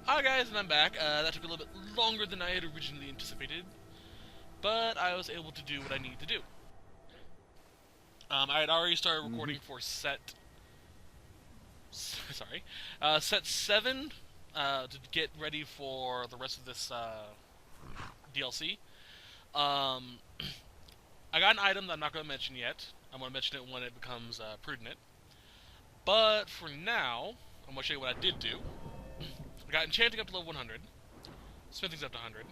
Hi guys, and I'm back. That took a little bit longer than I had originally anticipated, but I was able to do what I needed to do. I had already started recording for set 7 to get ready for the rest of this DLC. Um, I got an item that I'm not going to mention yet. I'm going to mention it when it becomes prudent. But for now, I'm going to show you what I did do. I got enchanting up to level 100, smithing's up to 100.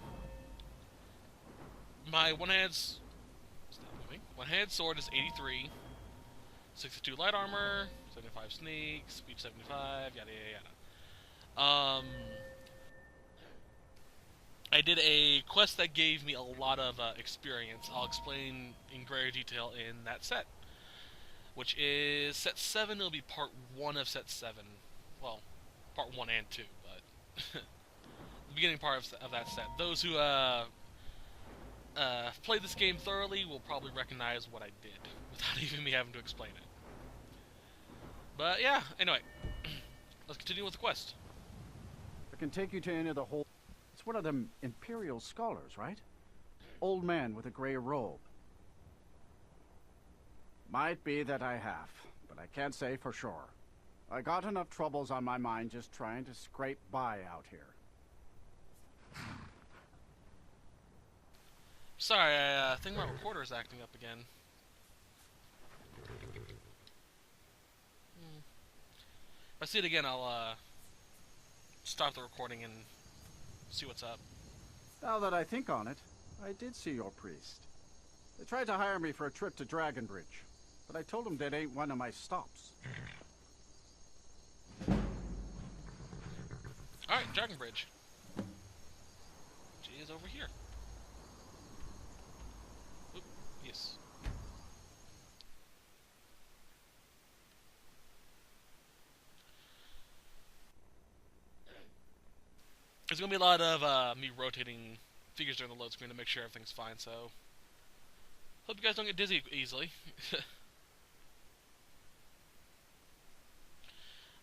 My one-handed sword is 83, 62 light armor, 75 sneak, speed 75, yada yada yada. I did a quest that gave me a lot of experience. I'll explain in greater detail in that set, which is set 7. It'll be part 1 of set 7. Well, part 1 and 2, but the beginning part of that set. Those who played this game thoroughly will probably recognize what I did without even me having to explain it. But yeah, anyway, let's continue with the quest. I can take you to any of the whole... It's one of them Imperial scholars, right? Old man with a gray robe. Might be that I have, but I can't say for sure. I got enough troubles on my mind just trying to scrape by out here. Sorry, I think my recorder is acting up again. If I see it again, I'll stop the recording and see what's up. Now that I think on it, I did see your priest. They tried to hire me for a trip to Dragonbridge, but I told them that ain't one of my stops. Alright, Dragonbridge. She is over here. Oop, yes. There's gonna be a lot of me rotating figures during the load screen to make sure everything's fine, so hope you guys don't get dizzy easily.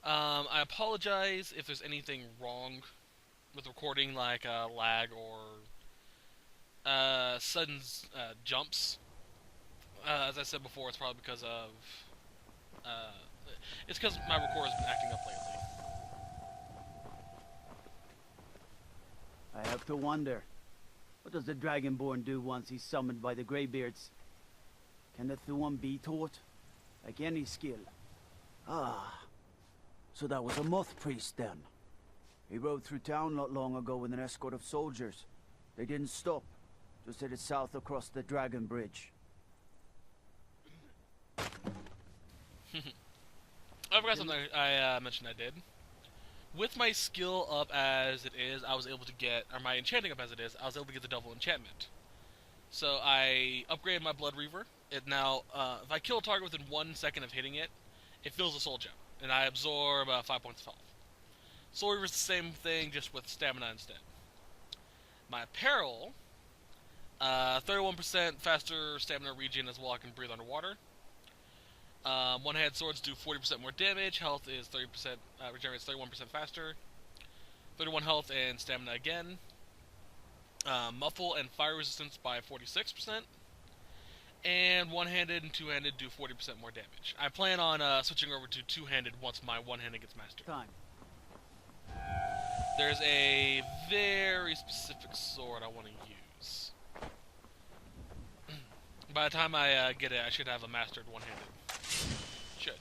I apologize if there's anything wrong with recording, like lag or sudden jumps. As I said before, it's probably because of it's because my recorder's been acting up lately. I have to wonder, what does the Dragonborn do once he's summoned by the Greybeards? Can the Thuan be taught? Like any skill? Ah, so that was a moth priest then. He rode through town not long ago with an escort of soldiers. They didn't stop, just headed south across the Dragon Bridge. I forgot something I mentioned I did. With my skill up as it is, I was able to get, or my enchanting up as it is, I was able to get the double enchantment. So I upgraded my Blood Reaver. It now, if I kill a target within 1 second of hitting it, it fills a soul gem, and I absorb 5 points of health. Soul Reaver's the same thing, just with stamina instead. My apparel, 31% faster stamina regen as well. I can breathe underwater. One-handed swords do 40% more damage. Health is 30%, regenerates 31% faster. 31 health and stamina again. Muffle and fire resistance by 46%. And one-handed and two-handed do 40% more damage. I plan on switching over to two-handed once my one-handed gets mastered. Time. There's a very specific sword I want to use. By the time I get it, I should have a mastered one-handed. Should.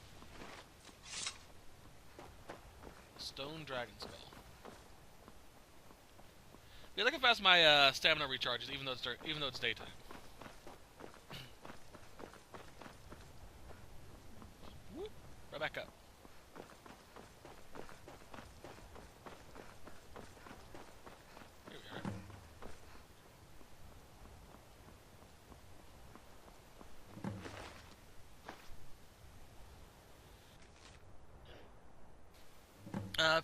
Stone Dragon Skull. Yeah, look how fast my stamina recharges, even though it's daytime. Whoop, right back up. Here we are.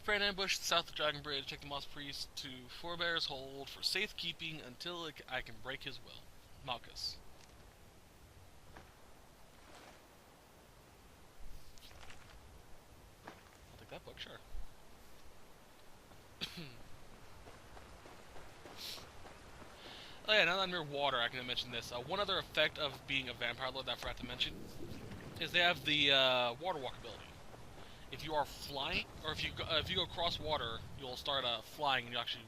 Prey and ambush south of Dragon Bridge. Take the Moss Priest to Forebear's Hold for safekeeping until I can break his will. Malchus. I'll take that book, sure. Oh yeah, now that I'm near water, I can mention this. One other effect of being a vampire lord that I forgot to mention is they have the water walk ability. If you are flying, or if you go across water, you'll start flying and you actually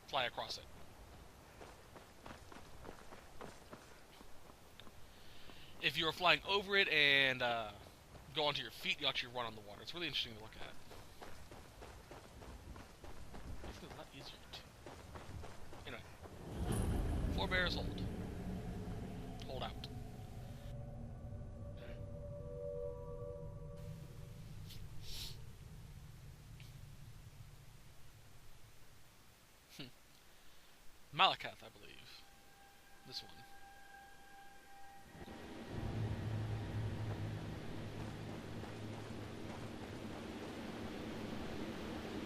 fly across it. If you are flying over it and go onto your feet, you actually run on the water. It's really interesting to look at. It's a lot easier too. Anyway, forebears hold. Hold out. Malakath, I believe. This one.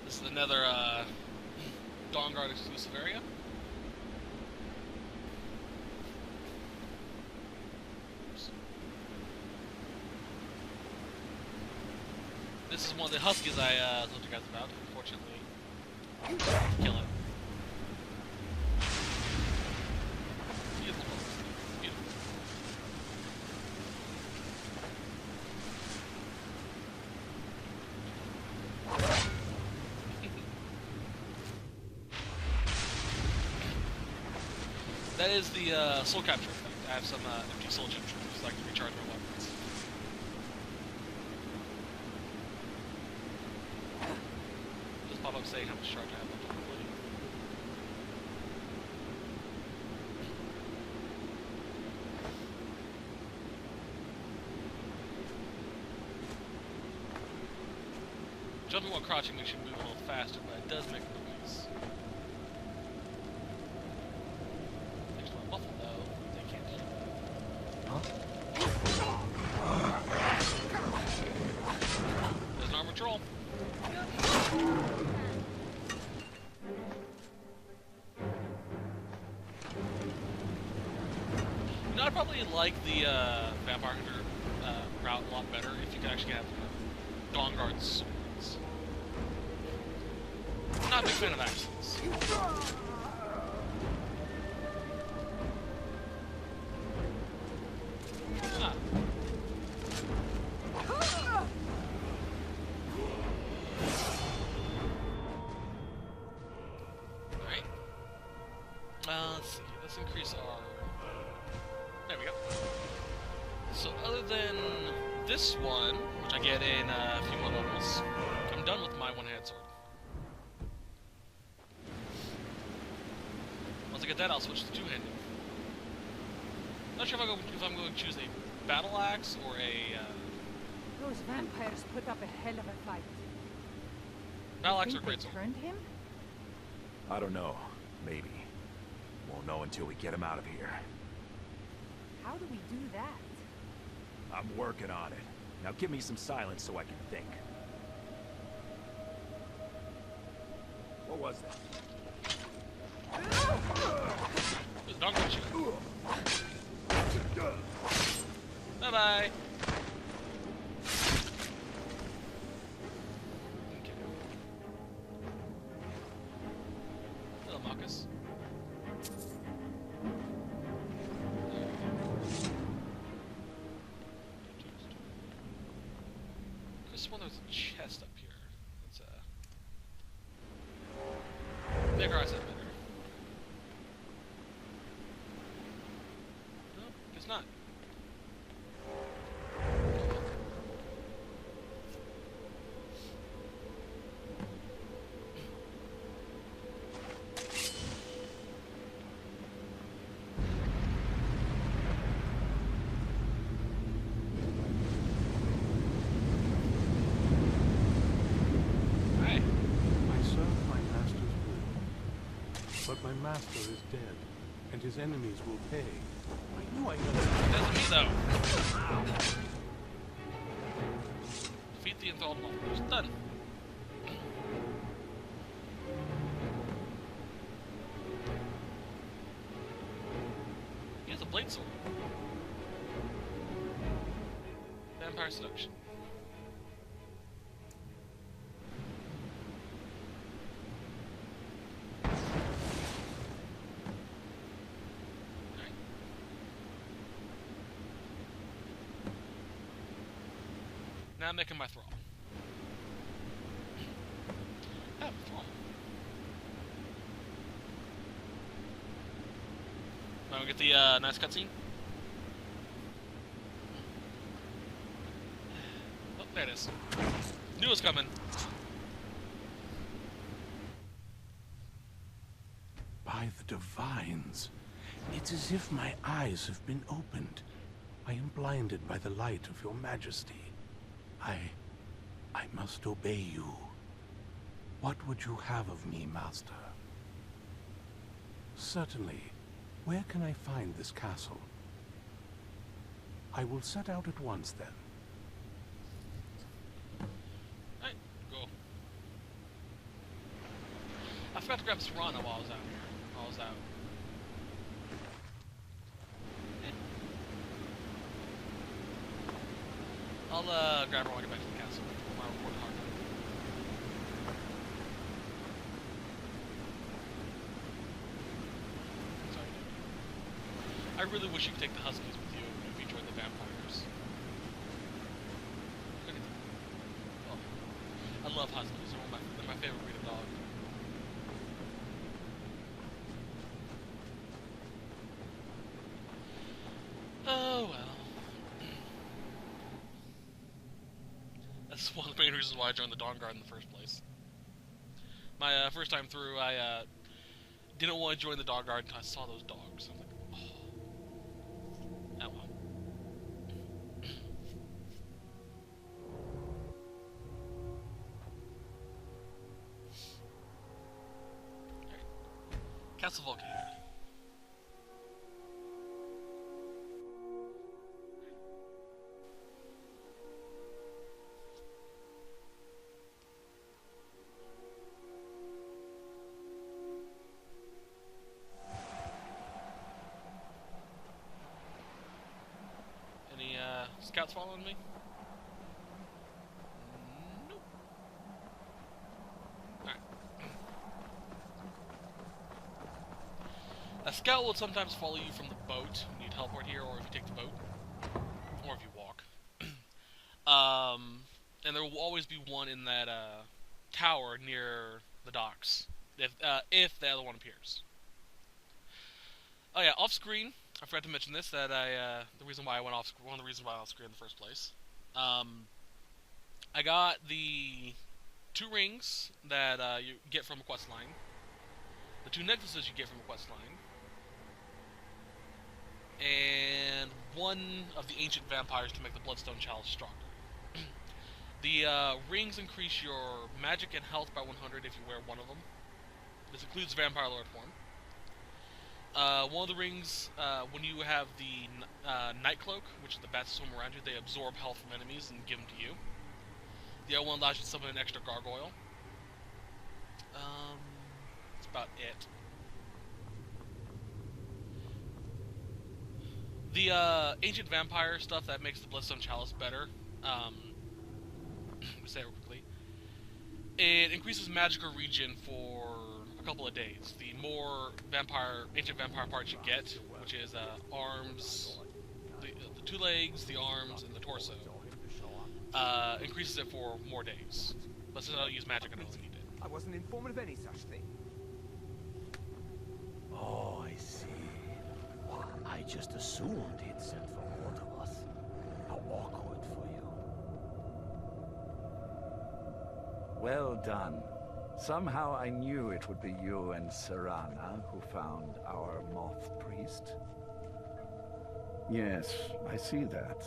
This is another Dawnguard exclusive area. Oops. This is one of the Huskies I told you guys about. Unfortunately, kill it. Beautiful. Beautiful. That is the soul capture effect. I have some empty soul gems so I can recharge my weapons. Just pop up saying how much charge I have left on the blade. Jumping while crouching makes you move a little faster, but it does make noise. Next to my muffle, though, they can't hear. There's an armor troll. You know, I'd probably like the Vampire Hunter route a lot better if you could actually have Dawnguard swords. I'm not a big fan of axes. Ah. Alright. Let's see. Let's increase our... There we go. So other than this one, which I get in a few more levels, I'm done with my one-handed sword. Once I get that, I'll switch to two-handed. Not sure if I'm going to choose a battle axe or a... Those vampires put up a hell of a fight. Battle axe or Think great they sword. turned him? I don't know. Maybe. Won't know until we get him out of here. How do we do that? I'm working on it. Now give me some silence so I can think. What was that? There's a dog shoot. Bye-bye. Okay. Hello, Marcus. There's one. There's a chest up here. Let's Bigger I said better. No, guess not. But my master is dead, and his enemies will pay. I knew I know. Doesn't me though. Defeat the enthralled monsters. Done. He has a blade sword. Vampire seduction. Now I'm making my thrall. I have a thrall. Now we get the nice cutscene. Oh, there it is. Knew it was coming. By the divines, it's as if my eyes have been opened. I am blinded by the light of your majesty. I must obey you. What would you have of me, master? Certainly. Where can I find this castle? I will set out at once, then. Alright, cool. I forgot to grab Serana while I was out here. While I was out. I'll grab her when I get back to the castle. My report hard. Sorry. I really wish you could take the Huskies with you if you join the vampires. Look at them. Oh. I love Huskies. They're my favorite breed of dog. Oh well. That's one of the main reasons why I joined the Dawn Guard in the first place. My first time through, I didn't want to join the Dawn Guard until I saw those dogs. I was like, oh. Oh well. Alright. Castle Volcano. Scouts following me? Nope. Alright. A scout will sometimes follow you from the boat when you teleport here, or if you take the boat. Or if you walk. And there will always be one in that tower near the docks. If the other one appears. Oh yeah, off screen. I forgot to mention this, that one of the reasons why I went off screen in the first place. I got the 2 rings that you get from a quest line, the 2 necklaces you get from a quest line, and 1 of the ancient vampires to make the Bloodstone Chalice stronger. The rings increase your magic and health by 100 if you wear 1 of them. This includes Vampire Lord form. One of the rings, when you have the Night Cloak, which is the bats that swim around you, they absorb health from enemies and give them to you. The other one allows you to summon an extra gargoyle. That's about it. The ancient vampire stuff that makes the Bloodstone Chalice better, let me say it real quickly. It increases magical regen for a couple of days. The more ancient vampire parts you get, which is arms, the 2 legs, the arms, and the torso, increases it for more days. But since I don't use magic, I don't really need it. I wasn't informed of any such thing. Oh, I see. I just assumed he'd sent for more of us. How awkward for you. Well done. Somehow I knew it would be you and Serana who found our moth priest. Yes, I see that.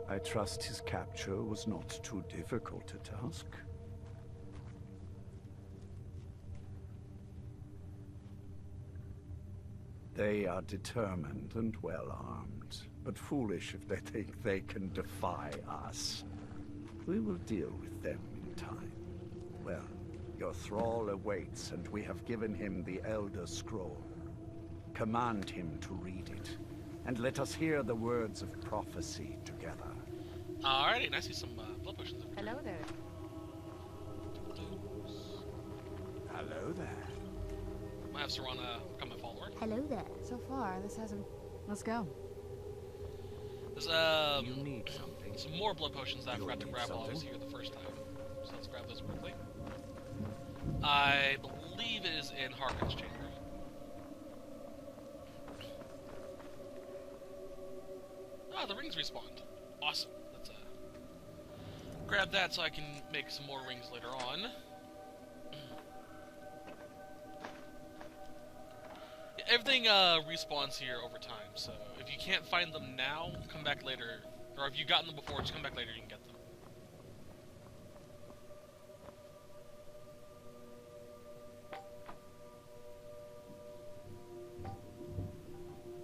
I trust his capture was not too difficult a task. They are determined and well-armed, but foolish if they think they can defy us. We will deal with them in time. Well, your thrall awaits, and we have given him the Elder Scroll. Command him to read it, and let us hear the words of prophecy together. Alrighty, and I see some blood potions. Hello there. Hello there. Might have Serana become a follower. Hello there. So far, this hasn't... Let's go. There's You need something. some more blood potions that I forgot to need grab while I was something? here the first time. So let's grab those quickly. I believe it is in Harkon's chamber. Ah, the rings respawned. Awesome. Let's grab that so I can make some more rings later on. Yeah, everything respawns here over time, so if you can't find them now, come back later. Or if you've gotten them before, just come back later, you can get them.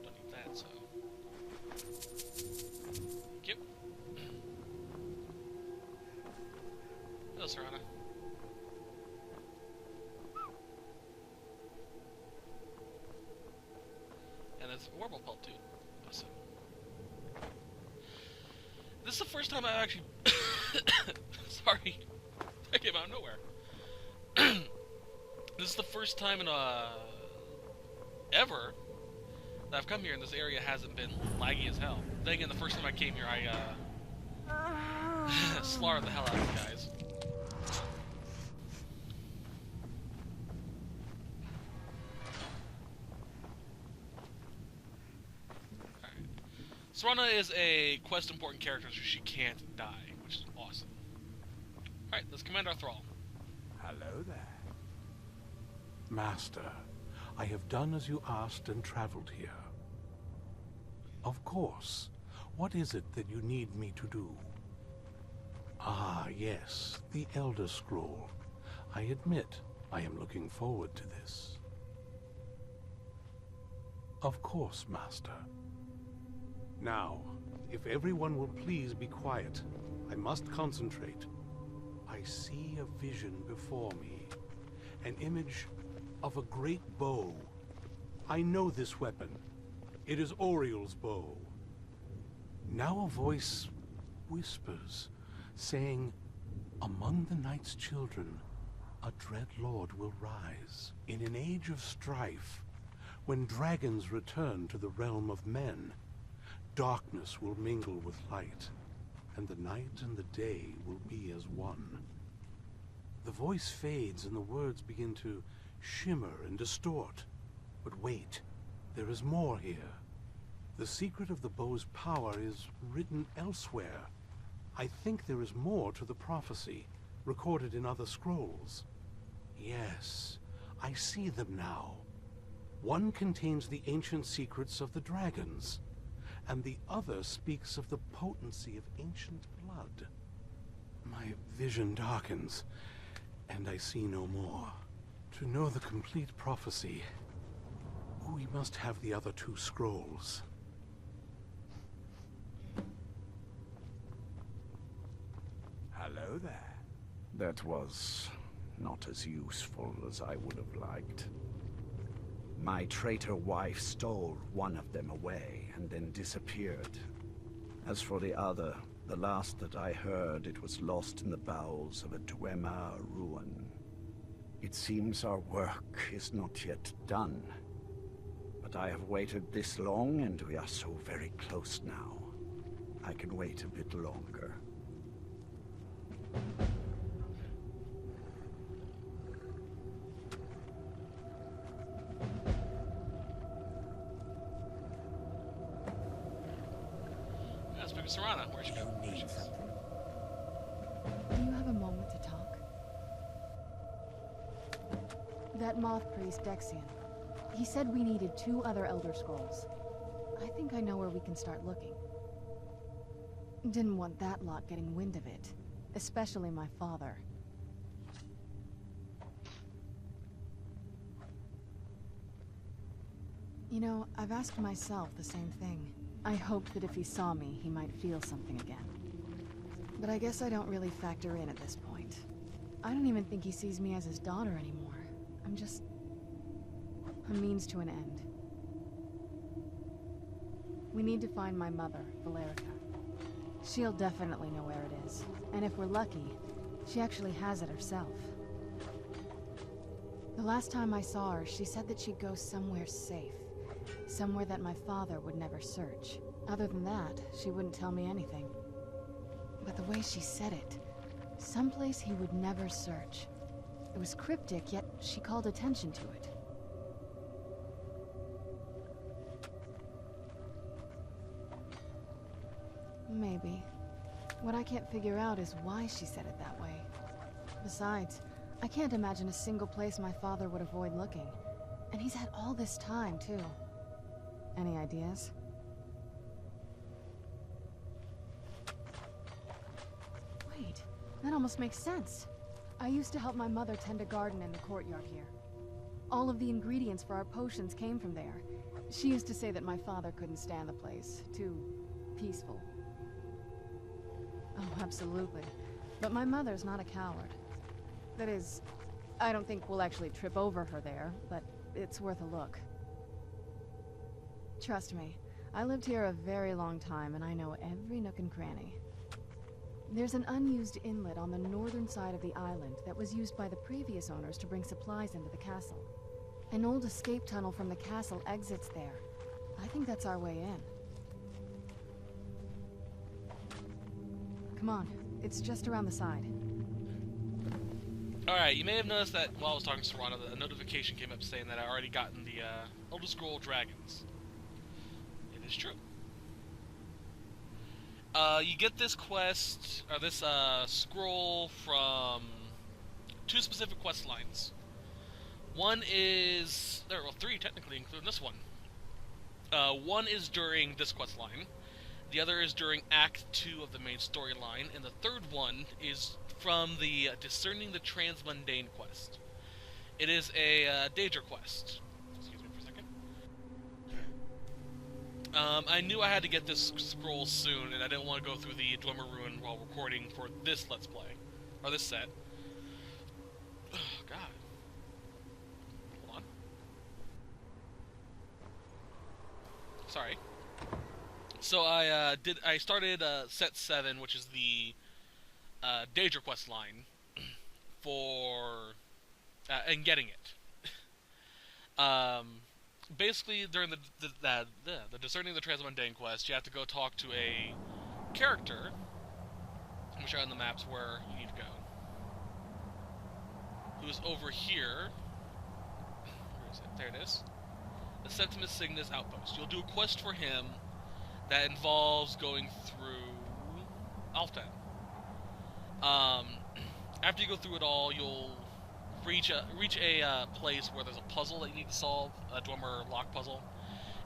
Don't need that, so... Thank you. Hello, Serana. And that's a Warble Pelt, dude. Awesome. This is the first time I've actually... Sorry. That came out of nowhere. This is the first time in, ever that I've come here and this area hasn't been laggy as hell. Then again, the first time I came here, I, slaughtered the hell out of you guys. Serana is a quest important character, so she can't die, which is awesome. Alright, let's command our thrall. Hello there. Master, I have done as you asked and traveled here. Of course. What is it that you need me to do? Ah, yes, the Elder Scroll. I admit, I am looking forward to this. Of course, Master. Now, if everyone will please be quiet, I must concentrate. I see a vision before me, an image of a great bow. I know this weapon. It is Oriel's bow. Now a voice whispers, saying, among the night's children, a dread lord will rise. In an age of strife, when dragons return to the realm of men, darkness will mingle with light, and the night and the day will be as one. The voice fades and the words begin to shimmer and distort. But wait, there is more here. The secret of the bow's power is written elsewhere. I think there is more to the prophecy, recorded in other scrolls. Yes, I see them now. One contains the ancient secrets of the dragons, and the other speaks of the potency of ancient blood. My vision darkens, and I see no more. To know the complete prophecy, we must have the other two scrolls. Hello there. That was not as useful as I would have liked. My traitor wife stole one of them away and then disappeared. As for the other, the last that I heard, it was lost in the bowels of a Dwemer ruin. It seems our work is not yet done. But I have waited this long, and we are so very close now. I can wait a bit longer. Let's pick Serana. Where'd she go? You need There she is. something. Do you have a moment to talk? That moth priest, Dexian. He said we needed 2 other Elder Scrolls. I think I know where we can start looking. Didn't want that lot getting wind of it. Especially my father. You know, I've asked myself the same thing. I hoped that if he saw me, he might feel something again. But I guess I don't really factor in at this point. I don't even think he sees me as his daughter anymore. I'm just... a means to an end. We need to find my mother, Valerica. She'll definitely know where it is. And if we're lucky, she actually has it herself. The last time I saw her, she said that she'd go somewhere safe. Somewhere that my father would never search. Other than that, she wouldn't tell me anything. but the way she said it, someplace he would never search. It was cryptic, yet she called attention to it. Maybe. What I can't figure out is why she said it that way. Besides, I can't imagine a single place my father would avoid looking. And he's had all this time, too. Any ideas? Wait, that almost makes sense. I used to help my mother tend a garden in the courtyard here. All of the ingredients for our potions came from there. She used to say that my father couldn't stand the place. Too peaceful. Oh, absolutely. But my mother's not a coward. That is, I don't think we'll actually trip over her there, but it's worth a look. Trust me, I lived here a very long time and I know every nook and cranny. There's an unused inlet on the northern side of the island that was used by the previous owners to bring supplies into the castle. An old escape tunnel from the castle exits there. I think that's our way in. Come on, it's just around the side. Alright, you may have noticed that while I was talking to Serrano, a notification came up saying that I already gotten the Elder Scroll Dragons. It is true. You get this quest, or this scroll from two specific quest lines. One is, well, three technically, including this one. One is during this quest line. The other is during Act 2 of the main storyline, and the third one is from the Discerning the Transmundane quest. It is a Daedra quest. Excuse me for a second. I knew I had to get this scroll soon, and I didn't want to go through the Dwemer Ruin while recording for this Let's Play. Or this set. Oh, God. Hold on. Sorry. So I started set 7, which is the Daedra quest line, for and getting it. Basically, during the Discerning the Transmundane quest, you have to go talk to a character. Let me show you on the maps where you need to go. Who's over here? Where is it? There it is. The Septimus Cygnus Outpost. You'll do a quest for him that involves going through Alftan. After you go through it all, you'll reach a place where there's a puzzle that you need to solve, a Dwemer lock puzzle,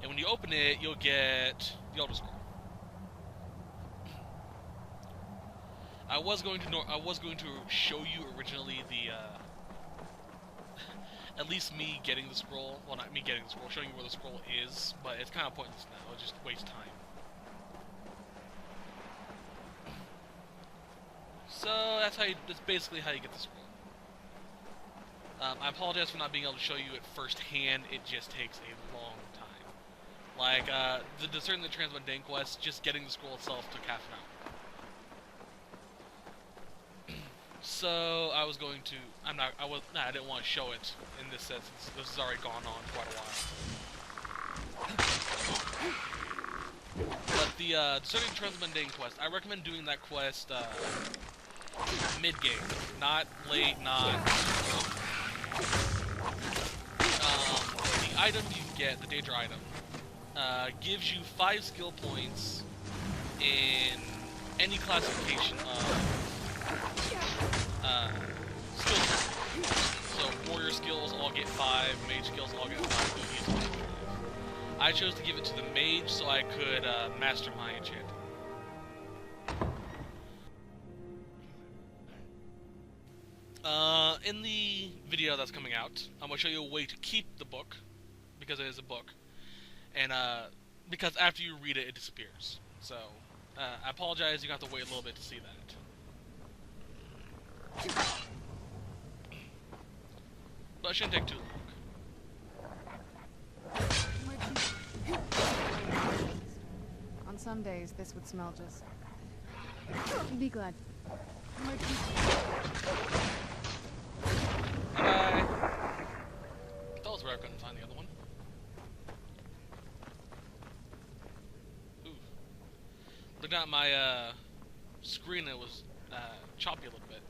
and when you open it, you'll get the Elder Scroll. I was going to show you originally the at least me getting the scroll. Well, not me getting the scroll, showing you where the scroll is, but it's kind of pointless now. It'll just waste time. So that's basically how you get the scroll. I apologize for not being able to show you it firsthand. It just takes a long time. Like the Discerning the Transmundane quest, just getting the scroll itself took half an hour. So I was going to. I didn't want to show it in this set since this has already gone on quite a while. But the Discerning the Transmundane quest, I recommend doing that quest mid-game, not late, not. The item you get, the Daedra item, gives you 5 skill points in any classification of skills. So warrior skills all get 5, mage skills all get 5, DPS all get 5. I chose to give it to the mage so I could master my enchanting. In the video that's coming out, I'm going to show you a way to keep the book, because it is a book, and because after you read it, it disappears. So, I apologize, you have to wait a little bit to see that. But it shouldn't take too long. On some days, this would smell just... Be glad. Bye. That was where I couldn't find the other one. Ooh. Look at my screen it was choppy a little bit.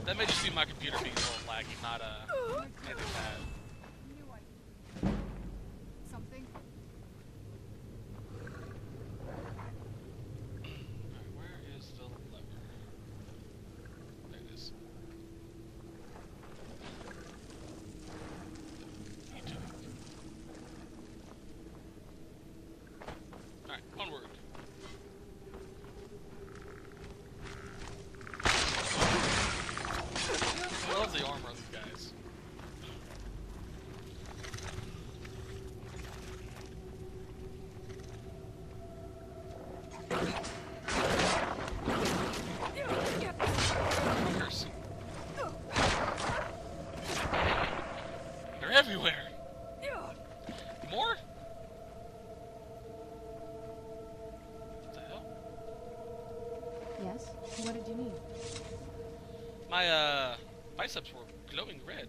That may just be my computer being a little laggy, not anything bad. Something? Alright, where is the lever? There it is. Alright, onward. I love the armor on these guys. Fuckers. They're everywhere. More? What the hell? Yes? What did you need? My biceps were glowing red.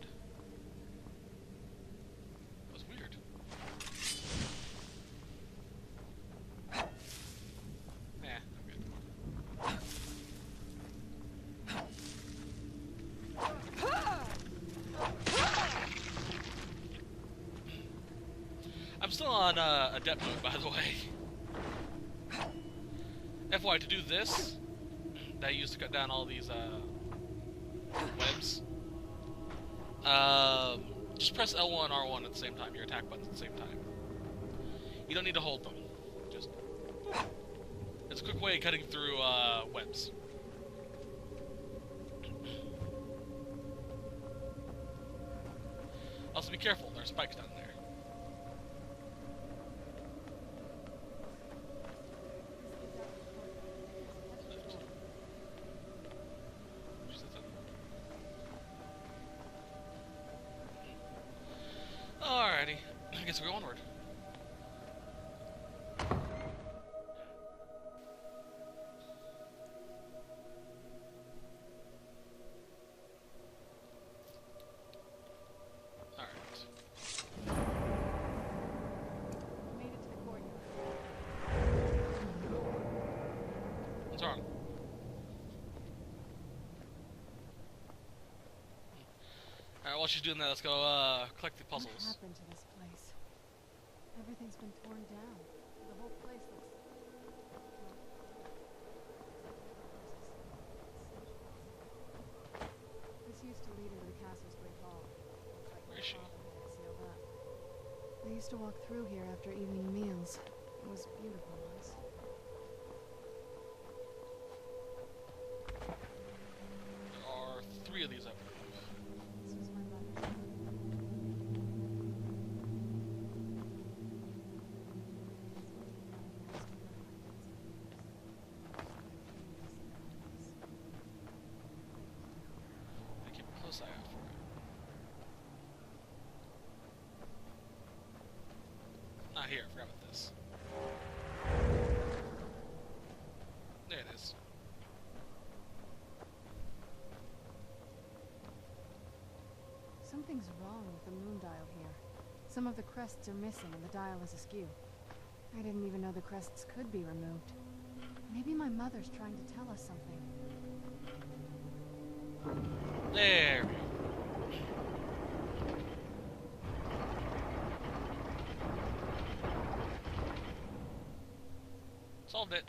That was weird. Nah, I'm good. I'm still on adept mode, by the way. FYI, to do this, that I used to cut down all these webs. Just press L1 and R1 at the same time, your attack buttons at the same time. You don't need to hold them. Just... It's a quick way of cutting through webs. Also be careful, there are spikes down there. Alrighty, I guess we go onward. Alright. Made it to the courtyard. What's wrong? Alright, while she's doing that, let's go collect the puzzles. What happened to this place? Everything's been torn down. The whole place looks... This used to lead into the castle's great hall. Where is she? Sealed up. They used to walk through here after evening meals. It was beautiful once. There are 3 of these, I believe. This was my mother's room. I keep a close eye out for it. Not here, I forgot about this. There it is. Something's wrong with the moon dial here. Some of the crests are missing and the dial is askew. I didn't even know the crests could be removed. Maybe my mother's trying to tell us something. There we go. Solved it.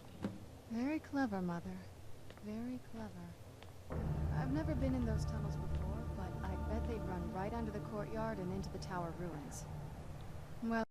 Very clever, Mother. Very clever. I've never been in those tunnels before, but I bet they'd run right under the courtyard and into the tower ruins. Well...